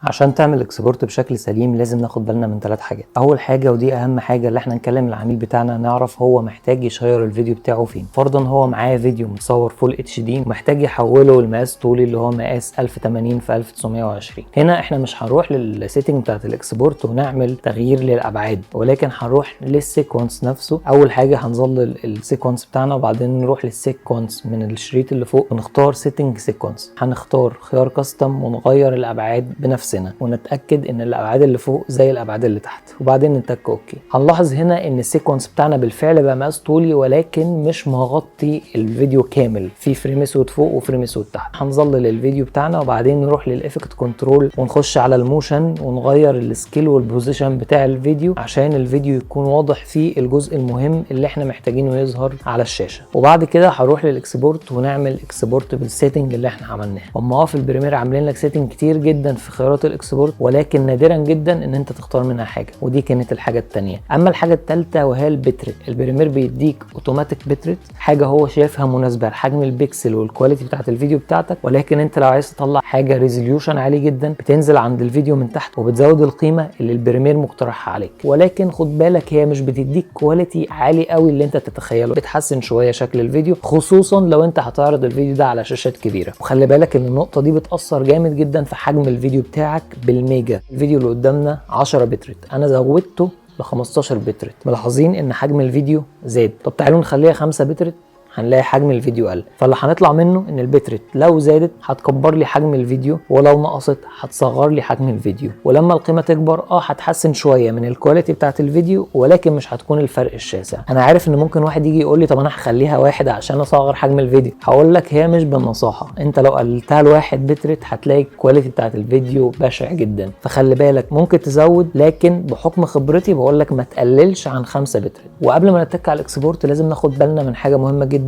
عشان تعمل اكسبورت بشكل سليم لازم ناخد بالنا من 3 حاجات. اول حاجه ودي اهم حاجه اللي احنا نكلم العميل بتاعنا نعرف هو محتاج يشير الفيديو بتاعه فين. فرضا هو معاه فيديو متصور فول اتش دي ومحتاج يحوله لمقاس طولي اللي هو مقاس 1080 في 1920. هنا احنا مش هنروح للسيتنج بتاعت الاكسبورت ونعمل تغيير للابعاد، ولكن هنروح للسيكونس نفسه. اول حاجه هنظلل السيكونس بتاعنا وبعدين نروح للسيكونس من الشريط اللي فوق ونختار سيتنج سيكونس. هنختار خيار كاستم ونغير الابعاد بنفسنا ونتاكد ان الابعاد اللي فوق زي الابعاد اللي تحت وبعدين نتك اوكي. هنلاحظ هنا ان السيكونس بتاعنا بالفعل بقى مقاس طولي ولكن مش مغطي الفيديو كامل، في فريم اسود فوق وفريم اسود تحت. هنظلل الفيديو بتاعنا وبعدين نروح للافكت كنترول ونخش على الموشن ونغير السكيل والبوزيشن بتاع الفيديو عشان الفيديو يكون واضح فيه الجزء المهم اللي احنا محتاجينه يظهر على الشاشه. وبعد كده هروح للاكسبورت ونعمل اكسبورت بالسيتنج اللي احنا عملناه. هم في البريمير عاملين لك سيتنج كتير جدا في خيارات الاكسبورت، ولكن نادرا جدا ان انت تختار منها حاجه، ودي كانت الحاجه الثانيه. اما الحاجه الثالثه وهي البتريت، البريمير بيديك اوتوماتيك بتريت، حاجه هو شايفها مناسبه لحجم البكسل والكواليتي بتاعت الفيديو بتاعتك، ولكن انت لو عايز تطلع حاجه ريزوليوشن عالي جدا بتنزل عند الفيديو من تحت وبتزود القيمه اللي البريمير مقترحها عليك. ولكن خد بالك هي مش بتديك كواليتي عالي قوي اللي انت تتخيله، بتحسن شويه شكل الفيديو خصوصا لو انت هتعرض الفيديو ده على شاشات كبيره. وخلي بالك ان النقطه دي بتاثر جامد جدا في حجم الفيديو بتاعك بالميجا. الفيديو اللي قدامنا 10 بتريت، انا زودته ل 15 بتريت. ملاحظين ان حجم الفيديو زاد. طب تعالوا نخليها 5 بتريت، هنلاقي حجم الفيديو قل. فاللي هنطلع منه ان البتريت لو زادت هتكبر لي حجم الفيديو، ولو نقصت هتصغر لي حجم الفيديو. ولما القيمه تكبر هتحسن شويه من الكواليتي بتاعت الفيديو، ولكن مش هتكون الفرق الشاسع. انا عارف ان ممكن واحد يجي يقول لي طب انا هخليها 1 عشان اصغر حجم الفيديو. هقول لك هي مش بالنصاحه، انت لو قللتها ل1 بتريت هتلاقي الكواليتي بتاعت الفيديو بشع جدا. فخلي بالك ممكن تزود، لكن بحكم خبرتي بقول لك ما تقللش عن 5 بتريت. وقبل ما نتك على الاكسبورت لازم ناخد بالنا من حاجه مهمه جدا،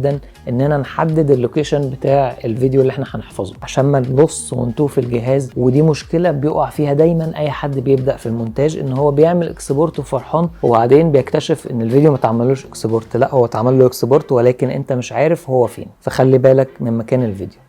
اننا نحدد اللوكيشن بتاع الفيديو اللي احنا هنحفظه عشان ما نبص ونتوه في الجهاز. ودي مشكله بيقع فيها دايما اي حد بيبدا في المونتاج، ان هو بيعمل اكسبورت وفرحان وبعدين بيكتشف ان الفيديو ما اتعملوش اكسبورت. لا، هو اتعمل له اكسبورت ولكن انت مش عارف هو فين. فخلي بالك من مكان الفيديو.